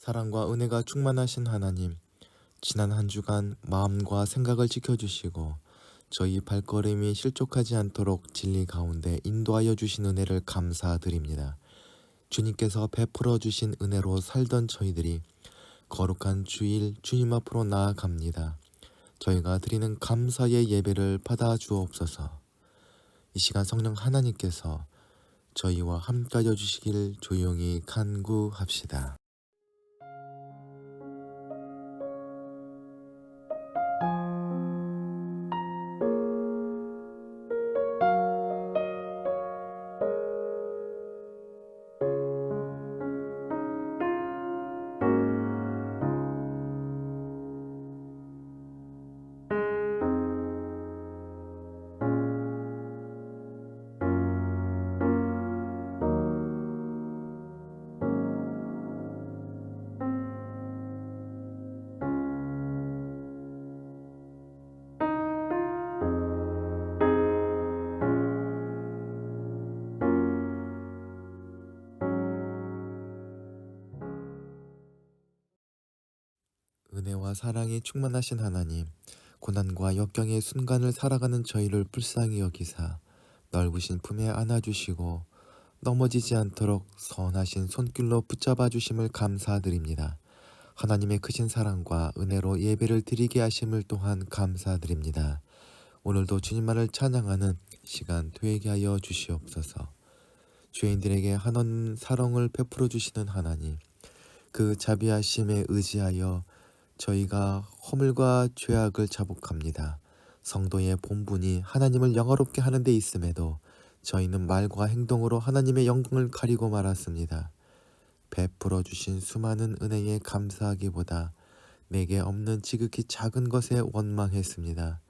사랑과 은혜가 충만하신 하나님, 지난 한 주간 마음과 생각을 지켜주시고 저희 발걸음이 실족하지 않도록 진리 가운데 인도하여 주신 은혜를 감사드립니다. 주님께서 베풀어 주신 은혜로 살던 저희들이 거룩한 주일 주님 앞으로 나아갑니다. 저희가 드리는 감사의 예배를 받아 주옵소서. 이 시간 성령 하나님께서 저희와 함께하여 주시길 조용히 간구합시다. 은혜와 사랑이 충만하신 하나님, 고난과 역경의 순간을 살아가는 저희를 불쌍히 여기사 넓으신 품에 안아주시고 넘어지지 않도록 선하신 손길로 붙잡아 주심을 감사드립니다. 하나님의 크신 사랑과 은혜로 예배를 드리게 하심을 또한 감사드립니다. 오늘도 주님만을 찬양하는 시간 되게 하여 주시옵소서. 죄인들에게 한없는 사랑을 베풀어 주시는 하나님, 그 자비하심에 의지하여 저희가 허물과 죄악을 자복합니다. 성도의 본분이 하나님을 영화롭게 하는 데 있음에도 저희는 말과 행동으로 하나님의 영광을 가리고 말았습니다. 베풀어 주신 수많은 은혜에 감사하기보다 내게 없는 지극히 작은 것에 원망했습니다.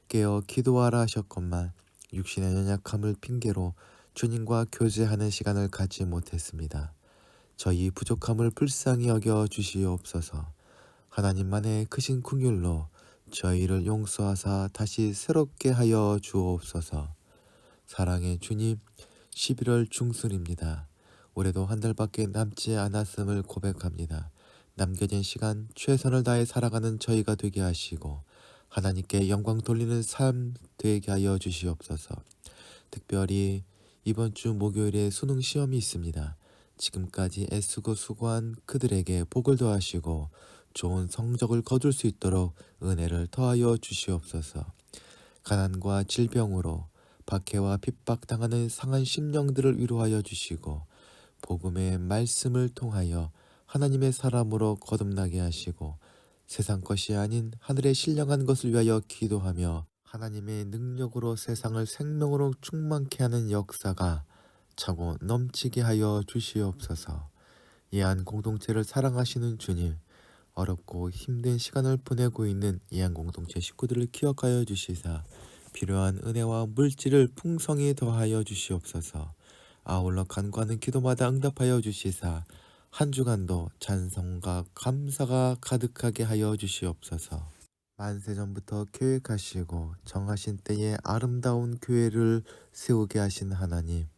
깨어 기도하라 하셨건만 육신의 연약함을 핑계로 주님과 교제하는 시간을 갖지 못했습니다. 저희 부족함을 불쌍히 여겨 주시옵소서. 하나님만의 크신 긍휼로 저희를 용서하사 다시 새롭게 하여 주옵소서. 사랑의 주님, 11월 중순입니다. 올해도 한 달밖에 남지 않았음을 고백합니다. 남겨진 시간 최선을 다해 살아가는 저희가 되게 하시고 하나님께 영광 돌리는 삶 되게 하여 주시옵소서. 특별히 이번 주 목요일에 수능 시험이 있습니다. 지금까지 애쓰고 수고한 그들에게 복을 더하시고 좋은 성적을 거둘 수 있도록 은혜를 더하여 주시옵소서. 가난과 질병으로 박해와 핍박당하는 상한 심령들을 위로하여 주시고 복음의 말씀을 통하여 하나님의 사람으로 거듭나게 하시고 세상 것이 아닌 하늘의 신령한 것을 위하여 기도하며 하나님의 능력으로 세상을 생명으로 충만케 하는 역사가 차고 넘치게 하여 주시옵소서. 예한 공동체를 사랑하시는 주님, 어렵고 힘든 시간을 보내고 있는 예한 공동체 식구들을 기억하여 주시사 필요한 은혜와 물질을 풍성히 더하여 주시옵소서. 아울러 간구하는 기도마다 응답하여 주시사 한 주간도 찬송과 감사가 가득하게 하여 주시옵소서. 만세전부터 계획하시고 정하신 때에 아름다운 교회를 세우게 하신 하나님,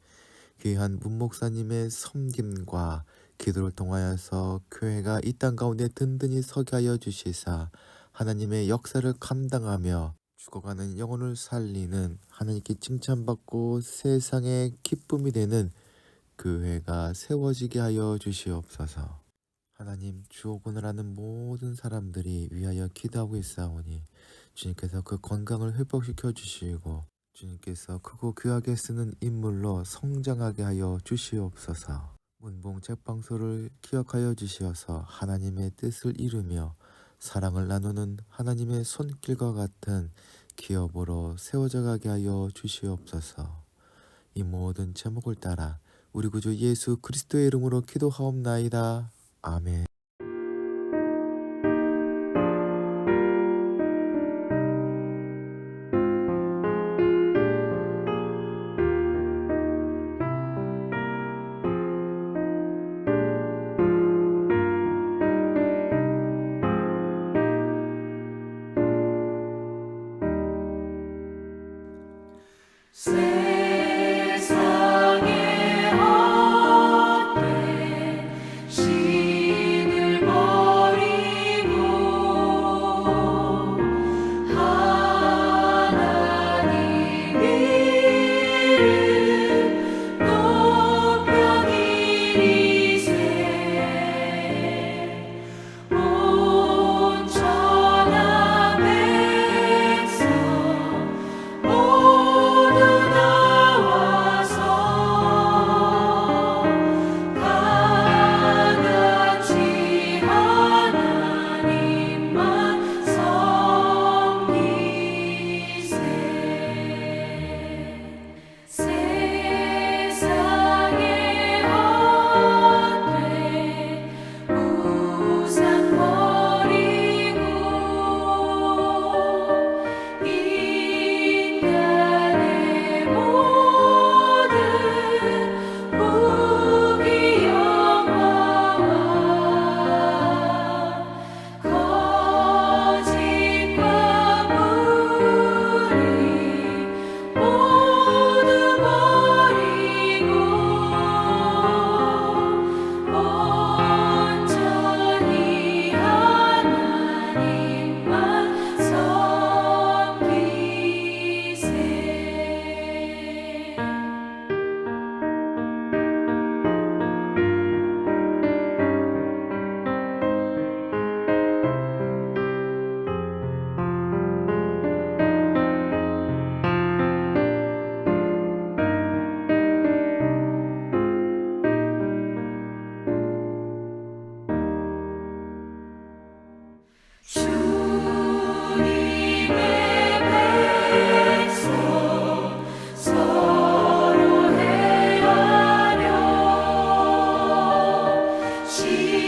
귀한 문목사님의 섬김과 기도를 통하여서 교회가 이 땅 가운데 든든히 서게 하여 주시사 하나님의 역사를 감당하며 죽어가는 영혼을 살리는 하나님께 칭찬받고 세상의 기쁨이 되는 교회가 세워지게 하여 주시옵소서. 하나님, 주옥원을 하는 모든 사람들이 위하여 기도하고 있사오니 주님께서 그 건강을 회복시켜 주시고 주님께서 크고 귀하게 쓰는 인물로 성장하게 하여 주시옵소서. 문봉 책방소를 기억하여 주시어서 하나님의 뜻을 이루며 사랑을 나누는 하나님의 손길과 같은 기업으로 세워져 가게 하여 주시옵소서. 이 모든 제목을 따라 우리 구주 예수 그리스도의 이름으로 기도하옵나이다. 아멘. 세상의 헛된 시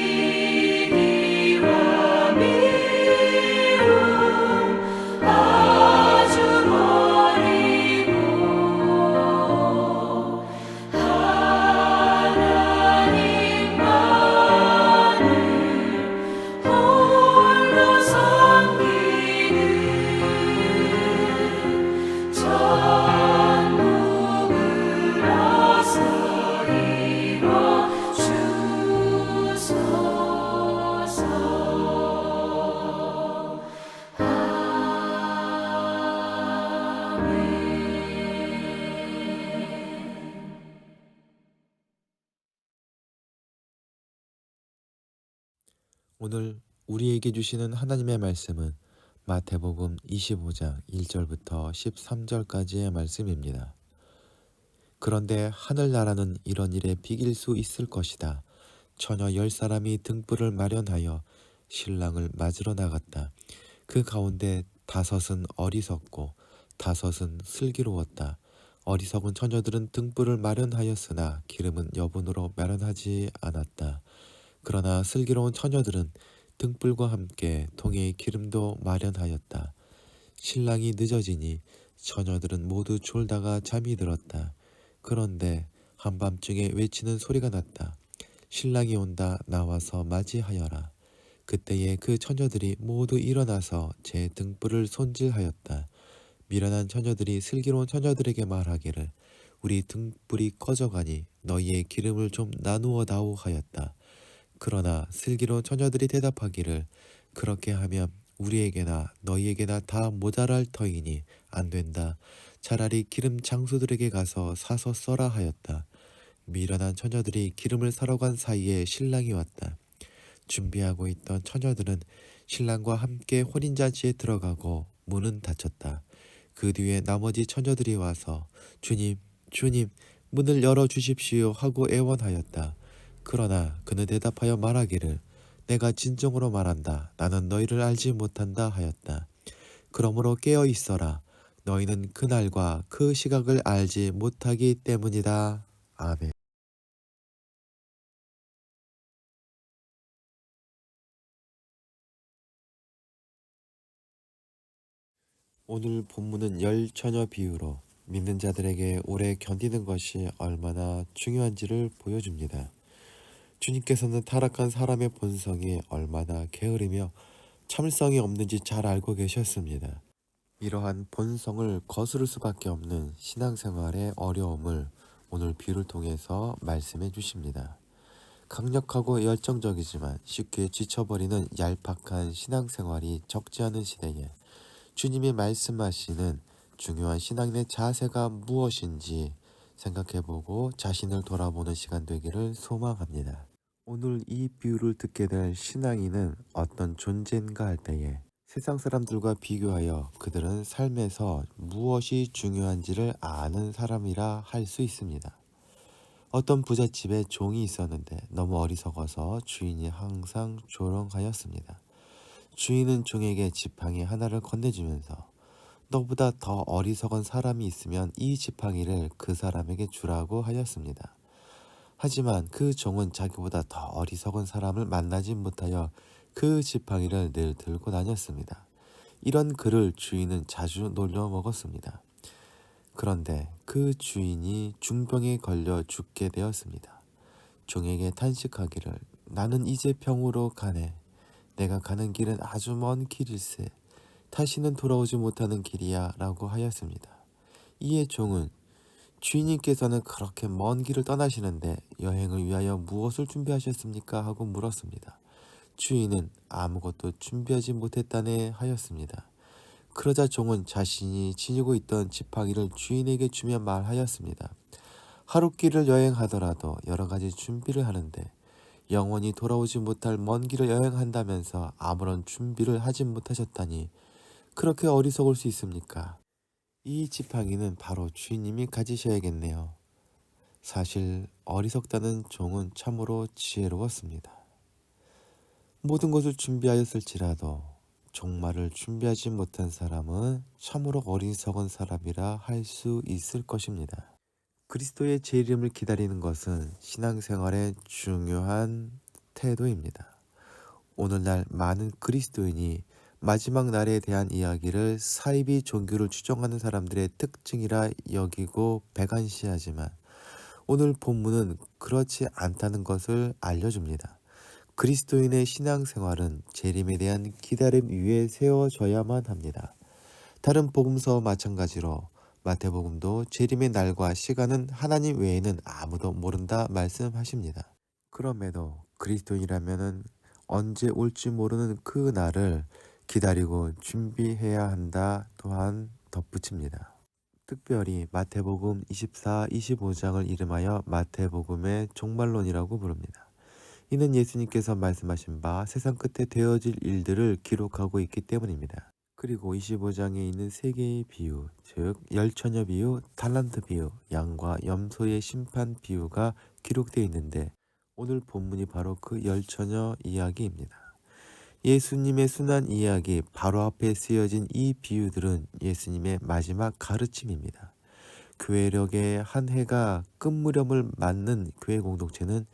시기와 미움 아주 버리고 하나님만을 홀로 섬기는 천국을 어서 이뤄 주소서. 아멘. 오늘 우리에게 주시는 하나님의 말씀은 마태복음 25장 1절부터 13절까지의 말씀입니다. 그런데 하늘나라는 이런 일에 비길 수 있을 것이다. 처녀 10사람이 등불을 마련하여 신랑을 맞으러 나갔다. 그 가운데 5은 어리석고 5은 슬기로웠다. 어리석은 처녀들은 등불을 마련하였으나 기름은 여분으로 마련하지 않았다. 그러나 슬기로운 처녀들은 등불과 함께 통에 기름도 마련하였다. 신랑이 늦어지니 처녀들은 모두 졸다가 잠이 들었다. 그런데 한밤중에 외치는 소리가 났다. 신랑이 온다. 나와서 맞이하여라. 그때에 그 처녀들이 모두 일어나서 제 등불을 손질하였다. 미련한 처녀들이 슬기로운 처녀들에게 말하기를 우리 등불이 꺼져가니 너희의 기름을 좀 나누어 다오 하였다. 그러나 슬기로운 처녀들이 대답하기를 그렇게 하면 우리에게나 너희에게나 다 모자랄 터이니 안 된다. 차라리 기름 장수들에게 가서 사서 써라 하였다. 미련한 처녀들이 기름을 사러 간 사이에 신랑이 왔다. 준비하고 있던 처녀들은 신랑과 함께 혼인잔치에 들어가고 문은 닫혔다. 그 뒤에 나머지 처녀들이 와서 주님, 주님, 문을 열어주십시오 하고 애원하였다. 그러나 그는 대답하여 말하기를 내가 진정으로 말한다. 나는 너희를 알지 못한다 하였다. 그러므로 깨어 있어라. 너희는 그날과 그 시각을 알지 못하기 때문이다. 아멘. 오늘 본문은 열 처녀 비유로 믿는 자들에게 오래 견디는 것이 얼마나 중요한지를 보여줍니다. 주님께서는 타락한 사람의 본성이 얼마나 게으르며 참을성이 없는지 잘 알고 계셨습니다. 이러한 본성을 거스를 수밖에 없는 신앙생활의 어려움을 오늘 비유를 통해서 말씀해 주십니다. 강력하고 열정적이지만 쉽게 지쳐버리는 얄팍한 신앙생활이 적지 않은 시대에 주님이 말씀하시는 중요한 신앙의 자세가 무엇인지 생각해보고 자신을 돌아보는 시간 되기를 소망합니다. 오늘 이 비유를 듣게 될 신앙인은 어떤 존재인가 할 때에 세상 사람들과 비교하여 그들은 삶에서 무엇이 중요한지를 아는 사람이라 할 수 있습니다. 어떤 부잣집에 종이 있었는데 너무 어리석어서 주인이 항상 조롱하였습니다. 주인은 종에게 지팡이 하나를 건네주면서 너보다 더 어리석은 사람이 있으면 이 지팡이를 그 사람에게 주라고 하였습니다. 하지만 그 종은 자기보다 더 어리석은 사람을 만나지 못하여 그 지팡이를 늘 들고 다녔습니다. 이런 그를 주인은 자주 놀려 먹었습니다. 그런데 그 주인이 중병에 걸려 죽게 되었습니다. 종에게 탄식하기를 나는 이제 병으로 가네. 내가 가는 길은 아주 먼 길일세. 다시는 돌아오지 못하는 길이야 라고 하였습니다. 이에 종은 주인님께서는 그렇게 먼 길을 떠나시는데 여행을 위하여 무엇을 준비하셨습니까? 하고 물었습니다. 주인은 아무것도 준비하지 못했다네 하였습니다. 그러자 종은 자신이 지니고 있던 지팡이를 주인에게 주며 말하였습니다. 하룻길을 여행하더라도 여러 가지 준비를 하는데 영원히 돌아오지 못할 먼 길을 여행한다면서 아무런 준비를 하지 못하셨다니 그렇게 어리석을 수 있습니까? 이 지팡이는 바로 주인님이 가지셔야겠네요. 사실 어리석다는 종은 참으로 지혜로웠습니다. 모든 것을 준비하였을지라도 종말을 준비하지 못한 사람은 참으로 어리석은 사람이라 할 수 있을 것입니다. 그리스도의 재림을 기다리는 것은 신앙생활의 중요한 태도입니다. 오늘날 많은 그리스도인이 마지막 날에 대한 이야기를 사이비 종교를 추종하는 사람들의 특징이라 여기고 배관시하지만 오늘 본문은 그렇지 않다는 것을 알려줍니다. 그리스도인의 신앙생활은 재림에 대한 기다림 위에 세워져야만 합니다. 다른 복음서와 마찬가지로 마태복음도 재림의 날과 시간은 하나님 외에는 아무도 모른다 말씀하십니다. 그럼에도 그리스도인이라면 언제 올지 모르는 그 날을 기다리고 준비해야 한다 또한 덧붙입니다. 특별히 마태복음 24, 25장을 이름하여 마태복음의 종말론이라고 부릅니다. 이는 예수님께서 말씀하신 바 세상 끝에 되어질 일들을 기록하고 있기 때문입니다. 그리고 25장에 있는 세 개의 비유, 즉 열처녀 비유, 달란트 비유, 양과 염소의 심판 비유가 기록되어 있는데 오늘 본문이 바로 그 열처녀 이야기입니다. 예수님의 순환 이야기 바로 앞에 쓰여진 이 비유들은 예수님의 마지막 가르침입니다. 교회력의 한 해가 끝무렵을 맞는 교회 공동체는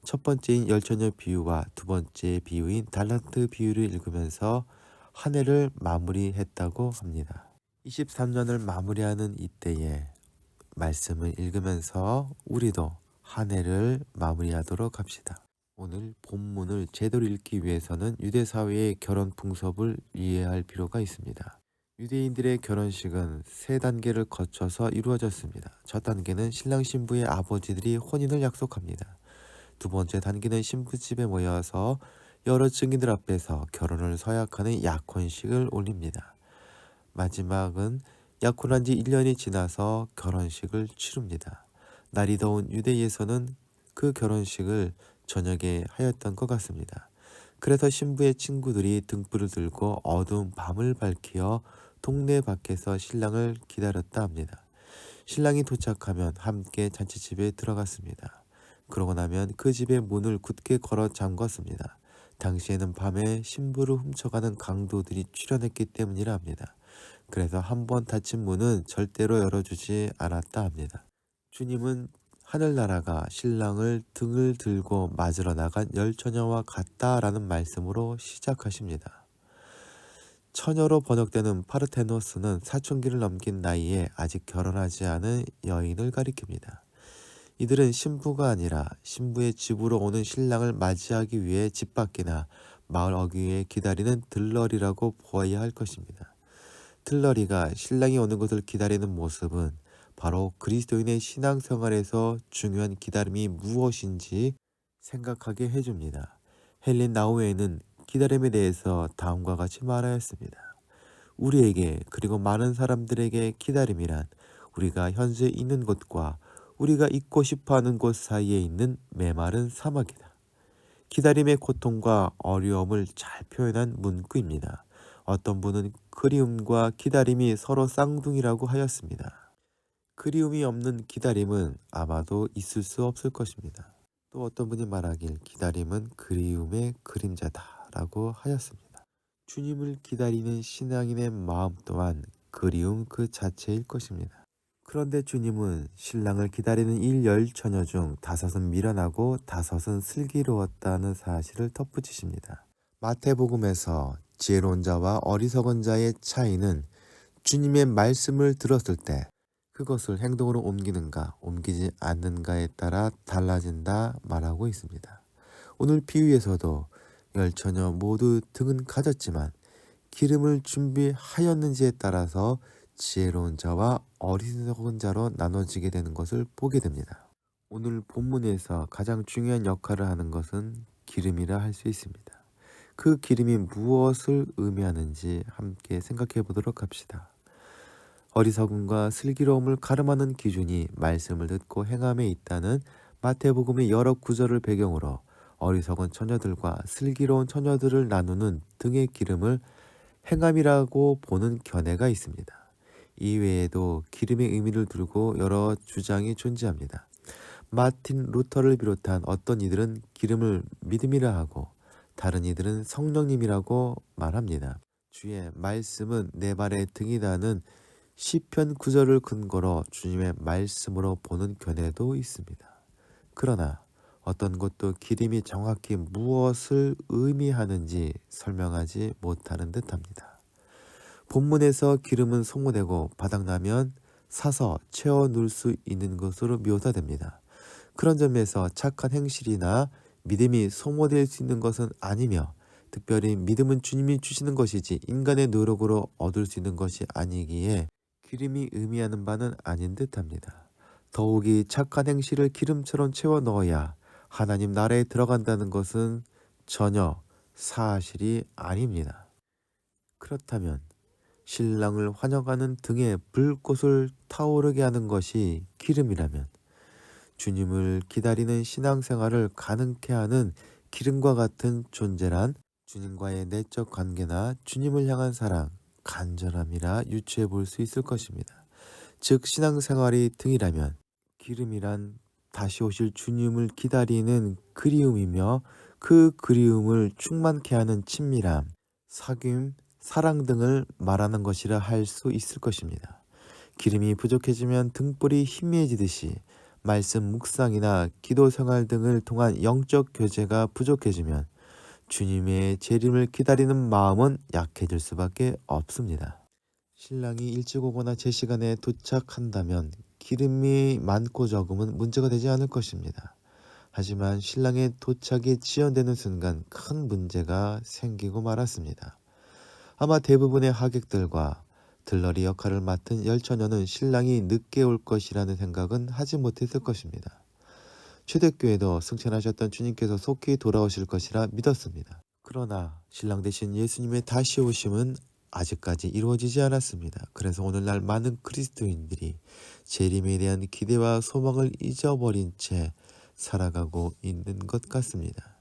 첫 번째인 열처녀 비유와 두 번째 비유인 달란트 비유를 읽으면서 한 해를 마무리했다고 합니다. 23년을 마무리하는 이때에 말씀을 읽으면서 우리도 한 해를 마무리하도록 합시다. 오늘 본문을 제대로 읽기 위해서는 유대사회의 결혼 풍습을 이해할 필요가 있습니다. 유대인들의 결혼식은 세 단계를 거쳐서 이루어졌습니다. 첫 단계는 신랑 신부의 아버지들이 혼인을 약속합니다. 두 번째 단계는 신부집에 모여서 여러 증인들 앞에서 결혼을 서약하는 약혼식을 올립니다. 마지막은 약혼한 지 1년이 지나서 결혼식을 치릅니다. 날이 더운 유대에서는 그 결혼식을 저녁에 하였던 것 같습니다. 그래서 신부의 친구들이 등불을 들고 어두운 밤을 밝히어 동네 밖에서 신랑을 기다렸다 합니다. 신랑이 도착하면 함께 잔치집에 들어갔습니다. 그러고 나면 그 집의 문을 굳게 걸어 잠궜습니다. 당시에는 밤에 신부를 훔쳐가는 강도들이 출현했기 때문이라 합니다. 그래서 한 번 닫힌 문은 절대로 열어주지 않았다 합니다. 주님은 하늘나라가 신랑을 등을 들고 맞으러 나간 열처녀와 같다라는 말씀으로 시작하십니다. 처녀로 번역되는 파르테노스는 사춘기를 넘긴 나이에 아직 결혼하지 않은 여인을 가리킵니다. 이들은 신부가 아니라 신부의 집으로 오는 신랑을 맞이하기 위해 집 밖이나 마을 어귀에 기다리는 들러리라고 보아야 할 것입니다. 들러리가 신랑이 오는 것을 기다리는 모습은 바로 그리스도인의 신앙생활에서 중요한 기다림이 무엇인지 생각하게 해줍니다. 헬린 나우에는 기다림에 대해서 다음과 같이 말하였습니다. 우리에게 그리고 많은 사람들에게 기다림이란 우리가 현재 있는 곳과 우리가 있고 싶어하는 곳 사이에 있는 메마른 사막이다. 기다림의 고통과 어려움을 잘 표현한 문구입니다. 어떤 분은 그리움과 기다림이 서로 쌍둥이라고 하였습니다. 그리움이 없는 기다림은 아마도 있을 수 없을 것입니다. 또 어떤 분이 말하길 기다림은 그리움의 그림자다라고 하였습니다. 주님을 기다리는 신앙인의 마음 또한 그리움 그 자체일 것입니다. 그런데 주님은 신랑을 기다리는 일 열처녀 중 5은 미련하고 5은 슬기로웠다는 사실을 덧붙이십니다. 마태복음에서 지혜로운 자와 어리석은 자의 차이는 주님의 말씀을 들었을 때 그것을 행동으로 옮기는가 옮기지 않는가에 따라 달라진다 말하고 있습니다. 오늘 비유에서도 열처녀 모두 등은 가졌지만 기름을 준비하였는지에 따라서 지혜로운 자와 어리석은 자로 나눠지게 되는 것을 보게 됩니다. 오늘 본문에서 가장 중요한 역할을 하는 것은 기름이라 할 수 있습니다. 그 기름이 무엇을 의미하는지 함께 생각해 보도록 합시다. 어리석음과 슬기로움을 가름하는 기준이 말씀을 듣고 행함에 있다는 마태복음의 여러 구절을 배경으로 어리석은 처녀들과 슬기로운 처녀들을 나누는 등의 기름을 행함이라고 보는 견해가 있습니다. 이외에도 기름의 의미를 두고 여러 주장이 존재합니다. 마틴 루터를 비롯한 어떤 이들은 기름을 믿음이라 하고 다른 이들은 성령님이라고 말합니다. 주의 말씀은 내 발의 등이다는 시편 9절을 근거로 주님의 말씀으로 보는 견해도 있습니다. 그러나 어떤 곳도 기름이 정확히 무엇을 의미하는지 설명하지 못하는 듯합니다. 본문에서 기름은 소모되고 바닥나면 사서 채워 넣을 수 있는 것으로 묘사됩니다. 그런 점에서 착한 행실이나 믿음이 소모될 수 있는 것은 아니며, 특별히 믿음은 주님이 주시는 것이지 인간의 노력으로 얻을 수 있는 것이 아니기에 기름이 의미하는 바는 아닌 듯합니다. 더욱이 착한 행실을 기름처럼 채워 넣어야 하나님 나라에 들어간다는 것은 전혀 사실이 아닙니다. 그렇다면 신랑을 환영하는 등에 불꽃을 타오르게 하는 것이 기름이라면, 주님을 기다리는 신앙생활을 가능케 하는 기름과 같은 존재란 주님과의 내적 관계나 주님을 향한 사랑, 간절함이라 유추해 볼 수 있을 것입니다. 즉 신앙생활이 등이라면 기름이란 다시 오실 주님을 기다리는 그리움이며, 그 그리움을 충만케 하는 친밀함, 사귐, 사랑 등을 말하는 것이라 할 수 있을 것입니다. 기름이 부족해지면 등불이 희미해지듯이 말씀 묵상이나 기도 생활 등을 통한 영적 교제가 부족해지면 주님의 재림을 기다리는 마음은 약해질 수밖에 없습니다. 신랑이 일찍 오거나 제 시간에 도착한다면 기름이 많고 적음은 문제가 되지 않을 것입니다. 하지만 신랑의 도착이 지연되는 순간 큰 문제가 생기고 말았습니다. 아마 대부분의 하객들과 들러리 역할을 맡은 열처녀는 신랑이 늦게 올 것이라는 생각은 하지 못했을 것입니다. 초대교회도 승천하셨던 주님께서 속히 돌아오실 것이라 믿었습니다. 그러나 신랑 대신 예수님의 다시 오심은 아직까지 이루어지지 않았습니다. 그래서 오늘날 많은 그리스도인들이 재림에 대한 기대와 소망을 잊어버린 채 살아가고 있는 것 같습니다.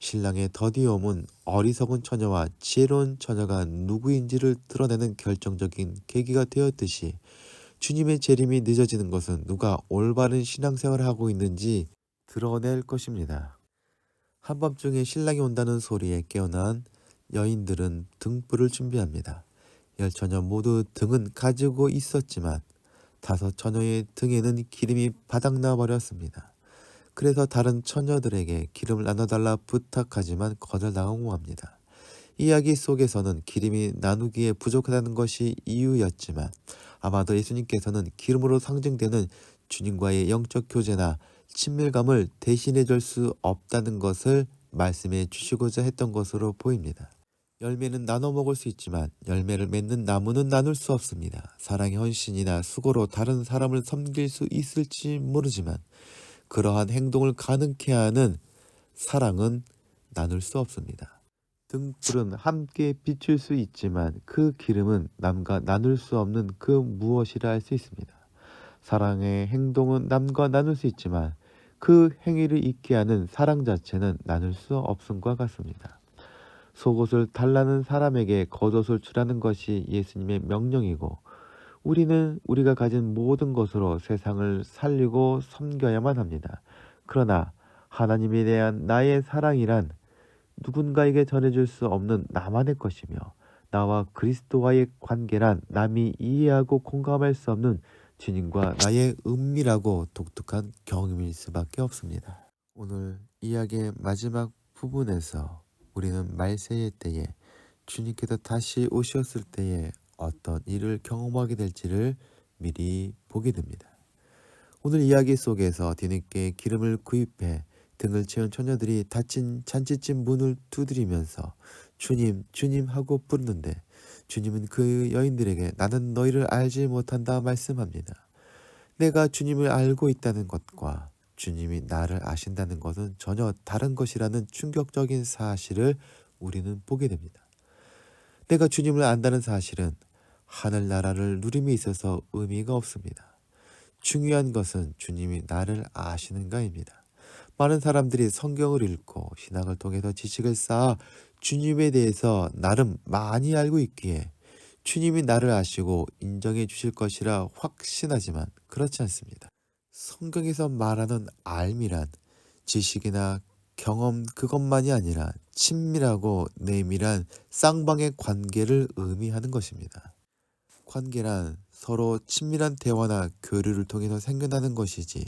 신랑의 더디움은 어리석은 처녀와 지혜로운 처녀가 누구인지를 드러내는 결정적인 계기가 되었듯이, 주님의 재림이 늦어지는 것은 누가 올바른 신앙생활을 하고 있는지 드러낼 것입니다. 한밤중에 신랑이 온다는 소리에 깨어난 여인들은 등불을 준비합니다. 열처녀 모두 등은 가지고 있었지만 5처녀의 등에는 기름이 바닥나 버렸습니다. 그래서 다른 처녀들에게 기름을 나눠달라 부탁하지만 거절당하고 합니다. 이야기 속에서는 기름이 나누기에 부족하다는 것이 이유였지만, 아마도 예수님께서는 기름으로 상징되는 주님과의 영적 교제나 친밀감을 대신해 줄 수 없다는 것을 말씀해 주시고자 했던 것으로 보입니다. 열매는 나눠 먹을 수 있지만 열매를 맺는 나무는 나눌 수 없습니다. 사랑의 헌신이나 수고로 다른 사람을 섬길 수 있을지 모르지만 그러한 행동을 가능케 하는 사랑은 나눌 수 없습니다. 등불은 함께 비출 수 있지만 그 기름은 남과 나눌 수 없는 그 무엇이라 할 수 있습니다. 사랑의 행동은 남과 나눌 수 있지만 그 행위를 잊게 하는 사랑 자체는 나눌 수 없음과 같습니다. 속옷을 달라는 사람에게 겉옷을 주라는 것이 예수님의 명령이고, 우리는 우리가 가진 모든 것으로 세상을 살리고 섬겨야만 합니다. 그러나 하나님에 대한 나의 사랑이란 누군가에게 전해줄 수 없는 나만의 것이며, 나와 그리스도와의 관계란 남이 이해하고 공감할 수 없는 주님과 나의 은밀하고 독특한 경험일 수밖에 없습니다. 오늘 이야기의 마지막 부분에서 우리는 말세의 때에 주님께서 다시 오셨을 때에 어떤 일을 경험하게 될지를 미리 보게 됩니다. 오늘 이야기 속에서 뒤늦게 기름을 구입해 등을 채운 처녀들이 닫힌 잔치집 문을 두드리면서 주님, 주님 하고 부르는데, 주님은 그 여인들에게 나는 너희를 알지 못한다 말씀합니다. 내가 주님을 알고 있다는 것과 주님이 나를 아신다는 것은 전혀 다른 것이라는 충격적인 사실을 우리는 보게 됩니다. 내가 주님을 안다는 사실은 하늘나라를 누림에 있어서 의미가 없습니다. 중요한 것은 주님이 나를 아시는가입니다. 많은 사람들이 성경을 읽고 신학을 통해서 지식을 쌓아 주님에 대해서 나름 많이 알고 있기에 주님이 나를 아시고 인정해 주실 것이라 확신하지만 그렇지 않습니다. 성경에서 말하는 알미란 지식이나 경험 그것만이 아니라 친밀하고 내밀한 쌍방의 관계를 의미하는 것입니다. 관계란 서로 친밀한 대화나 교류를 통해서 생겨나는 것이지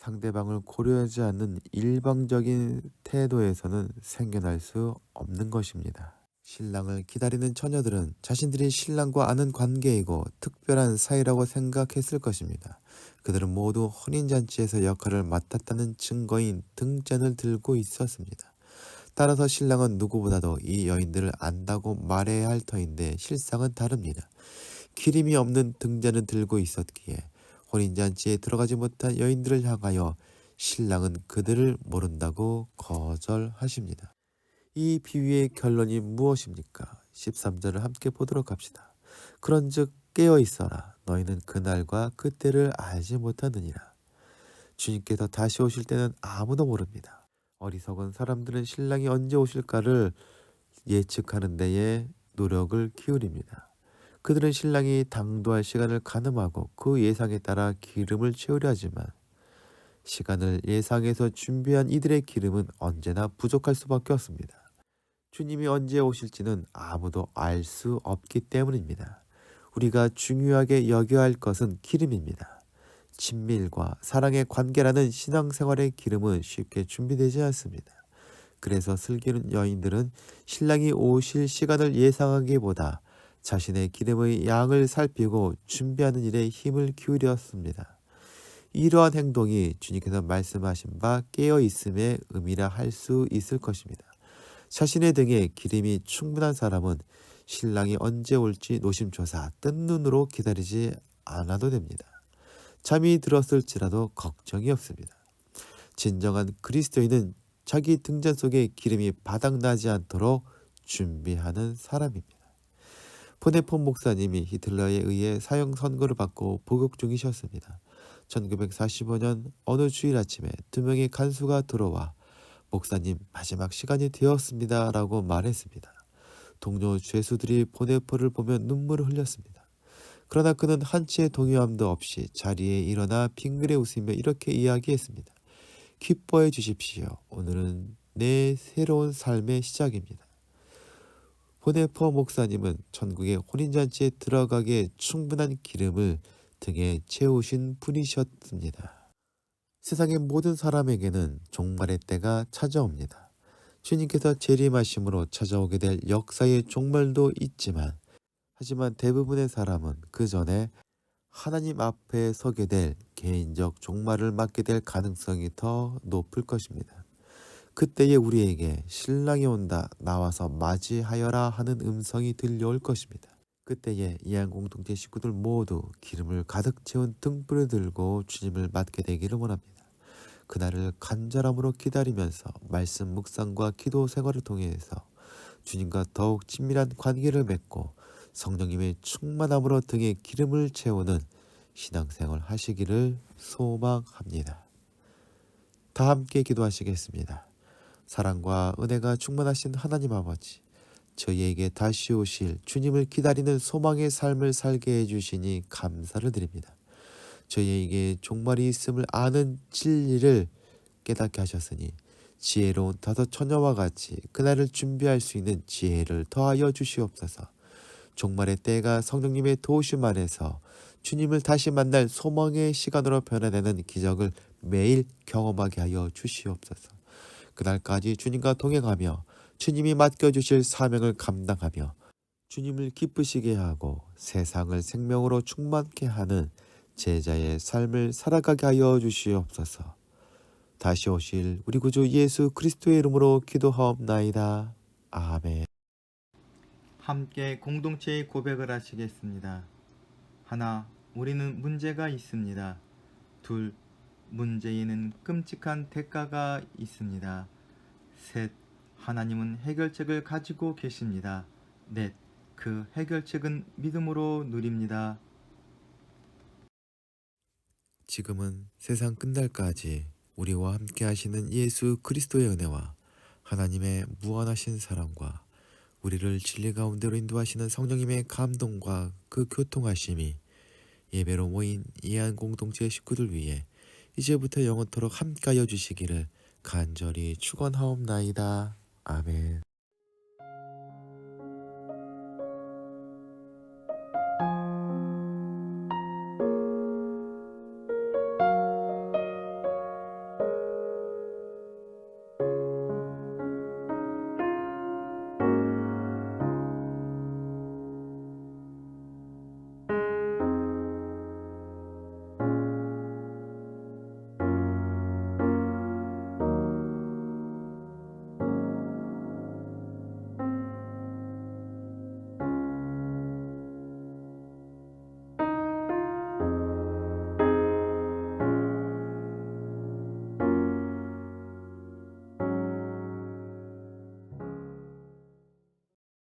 상대방을 고려하지 않는 일방적인 태도에서는 생겨날 수 없는 것입니다. 신랑을 기다리는 처녀들은 자신들이 신랑과 아는 관계이고 특별한 사이라고 생각했을 것입니다. 그들은 모두 혼인잔치에서 역할을 맡았다는 증거인 등잔을 들고 있었습니다. 따라서 신랑은 누구보다도 이 여인들을 안다고 말해야 할 터인데 실상은 다릅니다. 기림이 없는 등잔을 들고 있었기에 혼인잔치에 들어가지 못한 여인들을 향하여 신랑은 그들을 모른다고 거절하십니다. 이 비유의 결론이 무엇입니까? 13절을 함께 보도록 합시다. 그런즉 깨어 있어라. 너희는 그날과 그때를 알지 못하느니라. 주님께서 다시 오실 때는 아무도 모릅니다. 어리석은 사람들은 신랑이 언제 오실까를 예측하는 데에 노력을 기울입니다. 그들은 신랑이 당도할 시간을 가늠하고 그 예상에 따라 기름을 채우려 하지만 시간을 예상해서 준비한 이들의 기름은 언제나 부족할 수밖에 없습니다. 주님이 언제 오실지는 아무도 알 수 없기 때문입니다. 우리가 중요하게 여겨야 할 것은 기름입니다. 친밀과 사랑의 관계라는 신앙생활의 기름은 쉽게 준비되지 않습니다. 그래서 슬기로운 여인들은 신랑이 오실 시간을 예상하기보다 자신의 기름의 양을 살피고 준비하는 일에 힘을 기울였습니다. 이러한 행동이 주님께서 말씀하신 바 깨어있음의 의미라 할 수 있을 것입니다. 자신의 등에 기름이 충분한 사람은 신랑이 언제 올지 노심초사 뜬 눈으로 기다리지 않아도 됩니다. 잠이 들었을지라도 걱정이 없습니다. 진정한 그리스도인은 자기 등잔 속에 기름이 바닥나지 않도록 준비하는 사람입니다. 보네폰 목사님이 히틀러에 의해 사형 선고를 받고 복역 중이셨습니다. 1945년 어느 주일 아침에 2명의 간수가 들어와 목사님 마지막 시간이 되었습니다 라고 말했습니다. 동료 죄수들이 보네포를 보며 눈물을 흘렸습니다. 그러나 그는 한치의 동요함도 없이 자리에 일어나 빙그레 웃으며 이렇게 이야기했습니다. 기뻐해 주십시오. 오늘은 내 새로운 삶의 시작입니다. 보네포 목사님은 천국의 혼인잔치에 들어가기에 충분한 기름을 등에 채우신 분이셨습니다. 세상의 모든 사람에게는 종말의 때가 찾아옵니다. 주님께서 재림하심으로 찾아오게 될 역사의 종말도 있지만 하지만 대부분의 사람은 그 전에 하나님 앞에 서게 될 개인적 종말을 맞게 될 가능성이 더 높을 것입니다. 그때에 우리에게 신랑이 온다 나와서 맞이하여라 하는 음성이 들려올 것입니다. 그때에 이한 공동체 식구들 모두 기름을 가득 채운 등불을 들고 주님을 맞게 되기를 원합니다. 그날을 간절함으로 기다리면서 말씀 묵상과 기도 생활을 통해서 주님과 더욱 친밀한 관계를 맺고 성령님의 충만함으로 등에 기름을 채우는 신앙생활 하시기를 소망합니다. 다 함께 기도하시겠습니다. 사랑과 은혜가 충만하신 하나님 아버지, 저희에게 다시 오실 주님을 기다리는 소망의 삶을 살게 해주시니 감사를 드립니다. 저희에게 종말이 있음을 아는 진리를 깨닫게 하셨으니 지혜로운 다섯 처녀와 같이 그날을 준비할 수 있는 지혜를 더하여 주시옵소서. 종말의 때가 성령님의 도우심 안에서 주님을 다시 만날 소망의 시간으로 변화되는 기적을 매일 경험하게 하여 주시옵소서. 그날까지 주님과 동행하며 주님이 맡겨주실 사명을 감당하며 주님을 기쁘시게 하고 세상을 생명으로 충만케 하는 제자의 삶을 살아가게 하여 주시옵소서. 다시 오실 우리 구주 예수 그리스도의 이름으로 기도하옵나이다. 아멘. 함께 공동체의 고백을 하시겠습니다. 하나, 우리는 문제가 있습니다. 둘, 문제에는 끔찍한 대가가 있습니다. 셋, 하나님은 해결책을 가지고 계십니다. 넷, 그 해결책은 믿음으로 누립니다. 지금은 세상 끝날까지 우리와 함께 하시는 예수 그리스도의 은혜와 하나님의 무한하신 사랑과 우리를 진리 가운데로 인도하시는 성령님의 감동과 그 교통하심이 예배로 모인 이한 공동체 식구들 위해 이제부터 영원토록 함께하여 주시기를 간절히 축원하옵나이다. 아멘.